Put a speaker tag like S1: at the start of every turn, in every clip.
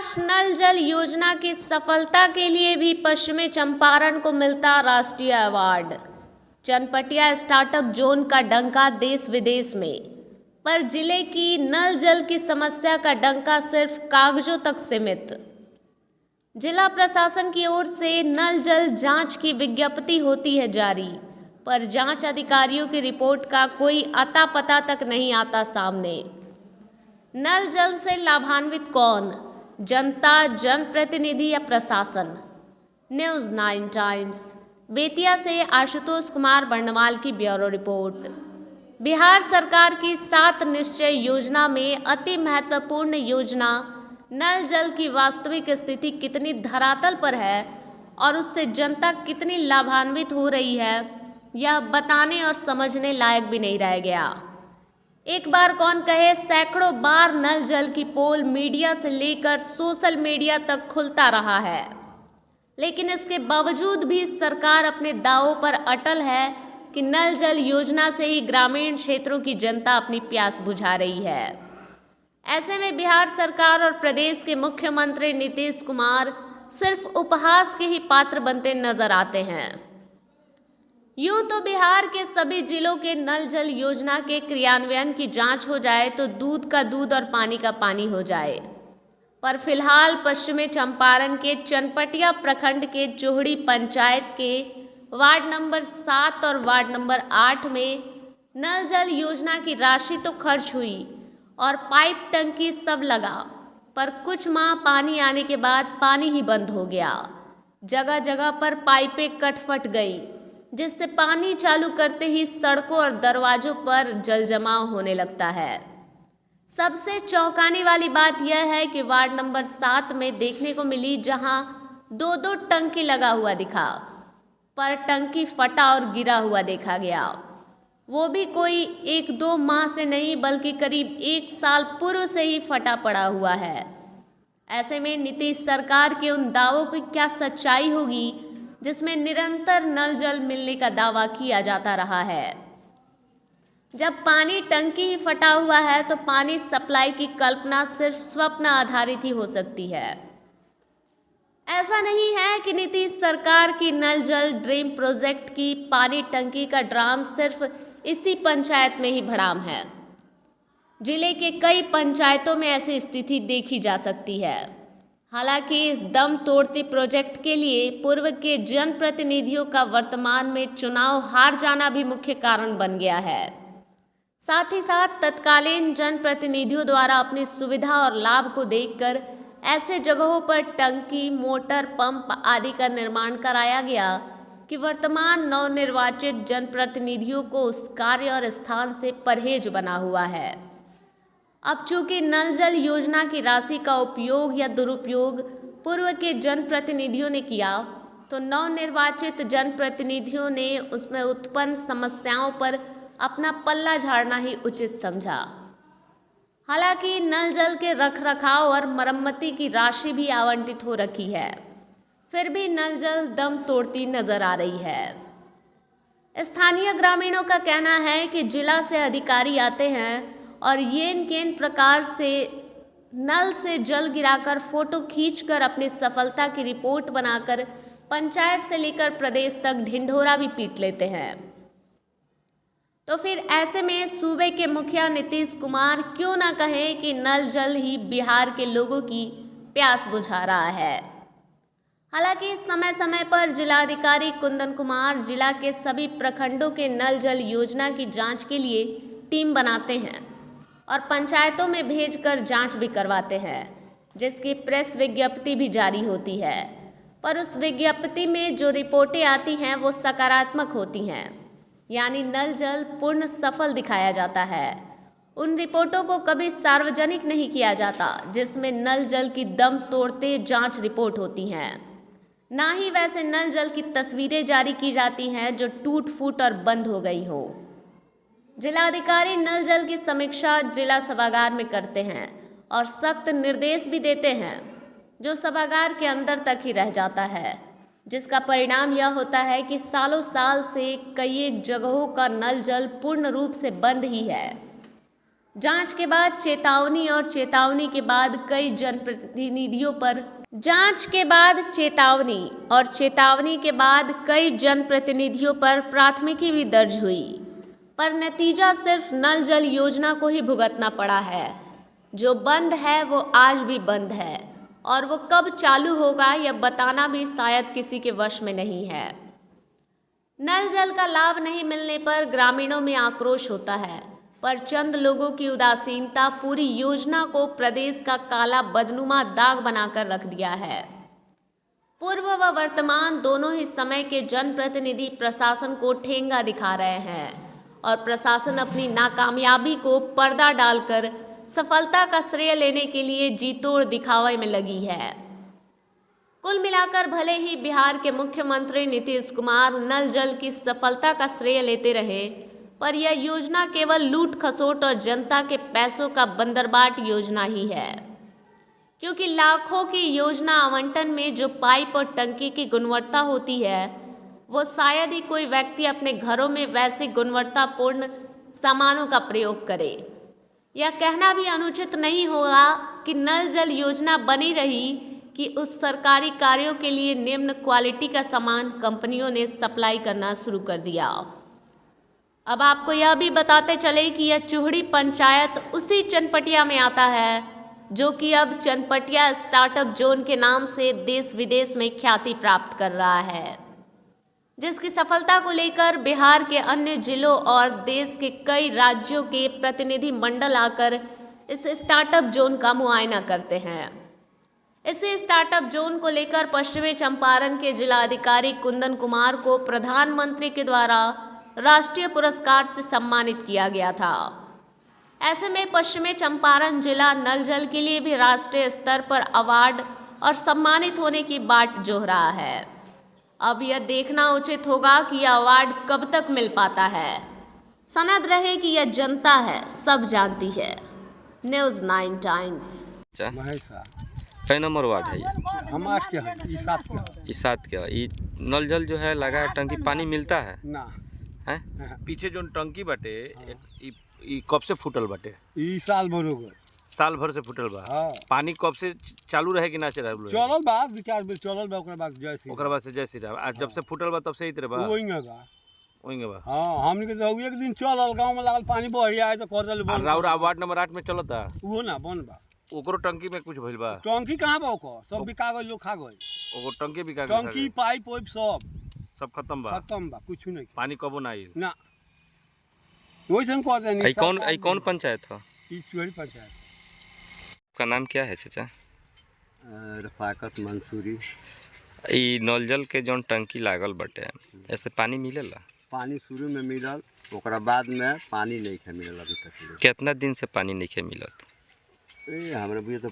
S1: आदर्श नल जल योजना की सफलता के लिए भी पश्चिमी चंपारण को मिलता राष्ट्रीय अवार्ड। चनपटिया स्टार्टअप जोन का डंका देश विदेश में, पर जिले की नल जल की समस्या का डंका सिर्फ कागजों तक सीमित। जिला प्रशासन की ओर से नल जल जांच की विज्ञप्ति होती है जारी, पर जांच अधिकारियों की रिपोर्ट का कोई अता पता तक नहीं आता सामने। नल जल से लाभान्वित कौन? जनता, जनप्रतिनिधि या प्रशासन? न्यूज़ 9 टाइम्स बेतिया से आशुतोष कुमार बर्णवाल की ब्यूरो रिपोर्ट। बिहार सरकार की 7 निश्चय योजना में अति महत्वपूर्ण योजना नल जल की वास्तविक स्थिति कितनी धरातल पर है और उससे जनता कितनी लाभान्वित हो रही है, यह बताने और समझने लायक भी नहीं रह गया। एक बार कौन कहे, सैकड़ों बार नल जल की पोल मीडिया से लेकर सोशल मीडिया तक खुलता रहा है, लेकिन इसके बावजूद भी सरकार अपने दावों पर अटल है कि नल जल योजना से ही ग्रामीण क्षेत्रों की जनता अपनी प्यास बुझा रही है। ऐसे में बिहार सरकार और प्रदेश के मुख्यमंत्री नीतीश कुमार सिर्फ उपहास के ही पात्र बनते नजर आते हैं। यूं तो बिहार के सभी जिलों के नल जल योजना के क्रियान्वयन की जांच हो जाए तो दूध का दूध और पानी का पानी हो जाए, पर फिलहाल पश्चिमी चंपारण के चनपटिया प्रखंड के चोहड़ी पंचायत के वार्ड नंबर 7 और वार्ड नंबर 8 में नल जल योजना की राशि तो खर्च हुई और पाइप टंकी सब लगा, पर कुछ माह पानी आने के बाद पानी ही बंद हो गया। जगह जगह पर पाइपें कट फट गई, जिससे पानी चालू करते ही सड़कों और दरवाजों पर जल जमाव होने लगता है। सबसे चौंकाने वाली बात यह है कि वार्ड नंबर 7 में देखने को मिली जहां 2-2 टंकी लगा हुआ दिखा, पर टंकी फटा और गिरा हुआ देखा गया। वो भी कोई 1-2 माह से नहीं बल्कि करीब 1 साल पूर्व से ही फटा पड़ा हुआ है। ऐसे में नीतीश सरकार के उन दावों की क्या सच्चाई होगी जिसमें निरंतर नल जल मिलने का दावा किया जाता रहा है। जब पानी टंकी ही फटा हुआ है तो पानी सप्लाई की कल्पना सिर्फ स्वप्न आधारित ही हो सकती है। ऐसा नहीं है कि नीतीश सरकार की नल जल ड्रीम प्रोजेक्ट की पानी टंकी का ड्राम सिर्फ इसी पंचायत में ही भड़ाम है। जिले के कई पंचायतों में ऐसी स्थिति देखी जा सकती है। हालांकि इस दम तोड़ती प्रोजेक्ट के लिए पूर्व के जनप्रतिनिधियों का वर्तमान में चुनाव हार जाना भी मुख्य कारण बन गया है। साथ ही साथ तत्कालीन जनप्रतिनिधियों द्वारा अपनी सुविधा और लाभ को देखकर ऐसे जगहों पर टंकी, मोटर, पंप आदि का निर्माण कराया गया कि वर्तमान नवनिर्वाचित जनप्रतिनिधियों को उस कार्य और स्थान से परहेज बना हुआ है। अब चूंकि नल जल योजना की राशि का उपयोग या दुरुपयोग पूर्व के जनप्रतिनिधियों ने किया, तो नवनिर्वाचित जनप्रतिनिधियों ने उसमें उत्पन्न समस्याओं पर अपना पल्ला झाड़ना ही उचित समझा। हालांकि नल जल के रखरखाव और मरम्मती की राशि भी आवंटित हो रखी है, फिर भी नल जल दम तोड़ती नजर आ रही है। स्थानीय ग्रामीणों का कहना है कि जिला से अधिकारी आते हैं और येन केन प्रकार से नल से जल गिराकर फोटो खींचकर अपनी सफलता की रिपोर्ट बनाकर पंचायत से लेकर प्रदेश तक ढिंढोरा भी पीट लेते हैं। तो फिर ऐसे में सूबे के मुखिया नीतीश कुमार क्यों ना कहें कि नल जल ही बिहार के लोगों की प्यास बुझा रहा है। हालांकि समय समय पर जिलाधिकारी कुंदन कुमार जिला के सभी प्रखंडों के नल जल योजना की जांच के लिए टीम बनाते हैं और पंचायतों में भेजकर जांच भी करवाते हैं, जिसकी प्रेस विज्ञप्ति भी जारी होती है। पर उस विज्ञप्ति में जो रिपोर्टें आती हैं वो सकारात्मक होती हैं, यानी नल जल पूर्ण सफल दिखाया जाता है। उन रिपोर्टों को कभी सार्वजनिक नहीं किया जाता जिसमें नल जल की दम तोड़ते जांच रिपोर्ट होती हैं। ना ही वैसे नल जल की तस्वीरें जारी की जाती हैं जो टूट फूट और बंद हो गई हो। जिलाधिकारी नल जल की समीक्षा जिला सभागार में करते हैं और सख्त निर्देश भी देते हैं, जो सभागार के अंदर तक ही रह जाता है, जिसका परिणाम यह होता है कि सालों साल से कई एक जगहों का नल जल पूर्ण रूप से बंद ही है। जांच के बाद चेतावनी और चेतावनी के बाद कई जनप्रतिनिधियों पर प्राथमिकी भी दर्ज हुई, पर नतीजा सिर्फ नल जल योजना को ही भुगतना पड़ा है। जो बंद है वो आज भी बंद है और वो कब चालू होगा यह बताना भी शायद किसी के वश में नहीं है। नल जल का लाभ नहीं मिलने पर ग्रामीणों में आक्रोश होता है, पर चंद लोगों की उदासीनता पूरी योजना को प्रदेश का काला बदनुमा दाग बनाकर रख दिया है। पूर्व व वर्तमान दोनों ही समय के जनप्रतिनिधि प्रशासन को ठेंगा दिखा रहे हैं और प्रशासन अपनी नाकामयाबी को पर्दा डालकर सफलता का श्रेय लेने के लिए जी तोड़ दिखावे में लगी है। कुल मिलाकर भले ही बिहार के मुख्यमंत्री नीतीश कुमार नल जल की सफलता का श्रेय लेते रहे, पर यह योजना केवल लूट खसोट और जनता के पैसों का बंदरबाट योजना ही है, क्योंकि लाखों की योजना आवंटन में जो पाइप और टंकी की गुणवत्ता होती है वो शायद ही कोई व्यक्ति अपने घरों में वैसे गुणवत्तापूर्ण सामानों का प्रयोग करे। यह कहना भी अनुचित नहीं होगा कि नल जल योजना बनी रही कि उस सरकारी कार्यों के लिए निम्न क्वालिटी का सामान कंपनियों ने सप्लाई करना शुरू कर दिया। अब आपको यह भी बताते चले कि यह चूहड़ी पंचायत उसी चनपटिया में आता है जो कि अब चनपटिया स्टार्टअप जोन के नाम से देश विदेश में ख्याति प्राप्त कर रहा है, जिसकी सफलता को लेकर बिहार के अन्य जिलों और देश के कई राज्यों के प्रतिनिधि मंडल आकर इस स्टार्टअप जोन का मुआयना करते हैं। इसी स्टार्टअप जोन को लेकर पश्चिमी चंपारण के जिलाधिकारी कुंदन कुमार को प्रधानमंत्री के द्वारा राष्ट्रीय पुरस्कार से सम्मानित किया गया था। ऐसे में पश्चिमी चंपारण जिला नल जल के लिए भी राष्ट्रीय स्तर पर अवार्ड और सम्मानित होने की बाट जोह रहा है। अब यह देखना उचित होगा कि यह अवार्ड कब तक मिल पाता है। सनद रहे कि यह जनता है, सब जानती है। News 9 times.
S2: कई नंबर वार्ड है ये?
S3: हम 8 के हैं, ई 7 के हैं।
S2: इस 7 के ये नल जल जो है लगा है, टंकी पानी मिलता है
S3: ना
S2: है?
S4: पीछे जो टंकी बाटे ई कब से फूटल बाटे?
S3: ई साल भर हो गए।
S4: साल भर से फूटल बा।
S3: हाँ।
S4: पानी कब से चालू रहे कि ना चलल?
S3: चलल बा, 2-4 बेर चलल बा, ओकरा बाद जय श्री
S4: ओकरा बाद से जय श्री राम। आज जब से फूटल बा तब से इतरे बा
S3: ओइंगे बा।
S4: ओइंगे बा।
S3: हां, हमनी के तो एक दिन चलल, गांव में लागल पानी बढ़िया है तो करदल बन।
S4: राउर वार्ड नंबर 8 में चलता
S3: वो ना बन बा।
S4: ओकरो टंकी में कुछ भइल बा?
S3: टंकी कहां बा ओकर? सब बिका गइल, लोग खा गइल।
S4: ओकरो टंकी बिका गइल?
S3: टंकी पाइप ओइप
S4: सब खत्म बा।
S3: खत्म बा, कुछ नहीं।
S4: पानी कबो ना आइल
S3: ना वैसन कह देनी।
S2: आई कौन पंचायत है?
S3: ई चूहड़ी पंचायत।
S2: का नाम क्या है चाचा?
S5: रफाकत मंसूरी।
S2: ई नल जल के जौन टंकी लागल बटे, ऐसे पानी मिलेला?
S5: पानी शुरू में मिलल, ओकरा बाद में पानी नहीं खे मिलल अभी तक।
S2: कितना दिन से पानी नहीं खे मिलत?
S5: हमरा भी तो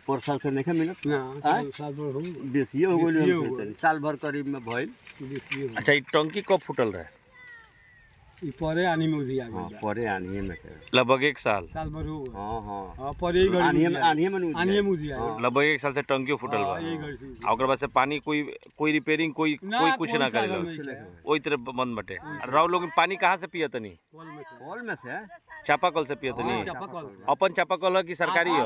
S5: पर साल से नहीं मिलत
S3: ना, साल भर हो
S5: बेसिए हो गइल, साल भर करीब में भइल।
S4: अच्छा ई टंकी कब फूटल रहे?
S3: ई परे आनी में उधिया गइल।
S5: हां, परे आनी में के
S4: लगभग 1 साल
S3: भर हो गए।
S5: हां
S3: परे ही
S5: आनी
S3: गइल।
S5: में
S3: आनी में उधिया।
S4: लगभग 1 साल से टंकी फूटल बा। आ ओकरा बाद से पानी कोई रिपेयरिंग कोई कुछ ना करेला, ओई तरह बंद बटे। राव लोग पानी कहाँ से पियत नहीं?
S5: कॉल में से
S4: चापाकल से पियत नहीं? अपन चापाकल है कि सरकारी है?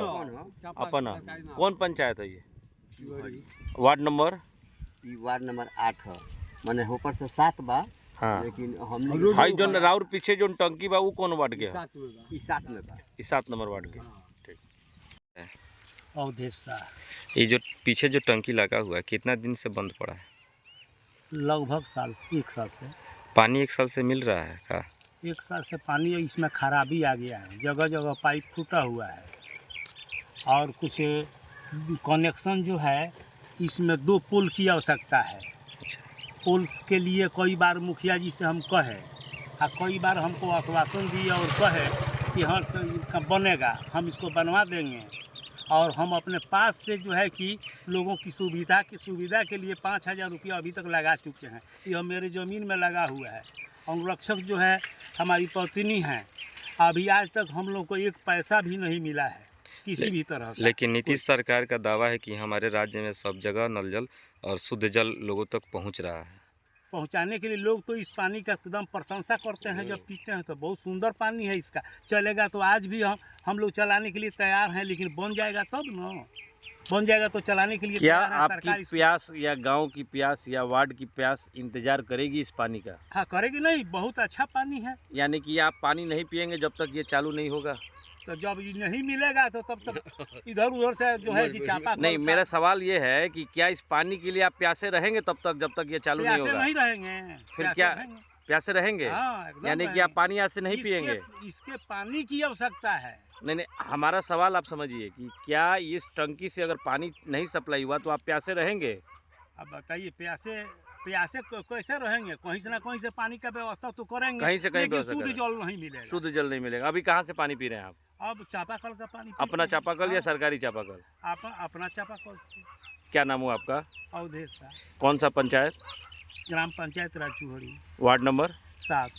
S4: अपन है। कौन पंचायत है ये? Ward number?
S5: ई वार्ड नंबर 8 है, माने ऊपर से 7 बा।
S4: हाँ।
S5: लेकिन हमने
S4: हाई जोन राउर पीछे जो टंकी बा वो कौन वार्ड के है?
S5: ई 7 में बा।
S4: ई 7 नंबर वार्ड के। ठीक।
S3: अवधेश शाह।
S2: ये जो पीछे जो टंकी लगा हुआ है कितना दिन से बंद पड़ा है?
S6: लगभग 1 साल से।
S2: पानी 1 साल से मिल रहा है का?
S6: 1 साल से पानी इसमें खराबी आ गया है, जगह जगह पाइप फूटा हुआ है और कुछ कनेक्शन जो है इसमें 2 पुल की आवश्यकता है। पुल्स के लिए कई बार मुखिया जी से हम कहे और कई बार हमको आश्वासन दिए और कहे कि हाँ बनेगा, हम इसको बनवा देंगे। और हम अपने पास से जो है कि लोगों की सुविधा के लिए 5,000 रुपया अभी तक लगा चुके हैं। यह मेरे ज़मीन में लगा हुआ है। अंगरक्षक जो है हमारी पत्नी हैं, अभी आज तक हम लोग को 1 पैसा भी नहीं मिला है किसी भी तरह का।
S2: लेकिन नीतीश सरकार का दावा है कि हमारे राज्य में सब जगह नल जल और शुद्ध जल लोगों तक पहुंच रहा है।
S6: पहुंचाने के लिए लोग तो इस पानी का एकदम प्रशंसा करते हैं, जब पीते हैं तो बहुत सुंदर पानी है इसका। चलेगा तो आज भी हम लोग चलाने के लिए तैयार हैं, लेकिन बन जाएगा तब ना, बन जाएगा तो चलाने के लिए
S4: क्या
S6: तैयार है
S4: आपकी
S6: सरकार।
S4: प्यास या गांव की प्यास या वार्ड की प्यास इंतजार करेगी इस पानी का?
S6: हाँ करेगी, नहीं बहुत अच्छा पानी है।
S4: यानी कि आप पानी नहीं पिएंगे जब तक ये चालू नहीं होगा?
S6: तो जब ये नहीं मिलेगा तो तब तक इधर उधर से जो है कि चापा
S4: नहीं, मेरा सवाल ये है कि क्या इस पानी के लिए आप प्यासे रहेंगे तब तक, जब तक ये चालू नहीं
S6: प्यासे
S4: होगा?
S6: नहीं रहेंगे,
S4: फिर
S6: प्यासे
S4: क्या
S6: रहेंगे।
S4: प्यासे रहेंगे?
S6: हाँ, एकदम
S4: यानी कि
S6: रहेंगे।
S4: आप पानी आज से नहीं पिएंगे?
S6: इसके पानी की आवश्यकता है।
S4: नहीं नहीं, हमारा सवाल आप समझिए कि क्या इस टंकी से अगर पानी नहीं सप्लाई हुआ तो आप प्यासे रहेंगे?
S6: अब बताइए प्यासे कैसे रहेंगे? कहीं से ना कहीं से पानी का व्यवस्था तो करेंगे,
S4: कहीं से कहीं
S6: लेकिन
S4: व्यवस्था
S6: शुद्ध
S4: करें।
S6: जल नहीं मिलेगा।
S4: शुद्ध जल नहीं मिलेगा। अभी कहाँ से पानी पी रहे हैं आप?
S6: अब चापाकल का पानी पीते
S4: अपना
S6: हैं।
S4: चापाकल या
S6: हाँ,
S4: सरकारी चापाकल?
S6: अपना चापाकल से।
S4: क्या नाम हुआ आपका?
S6: अवधेश साहब,
S4: कौन सा पंचायत?
S6: ग्राम पंचायत राजूहड़ी,
S4: वार्ड नंबर?
S6: 7।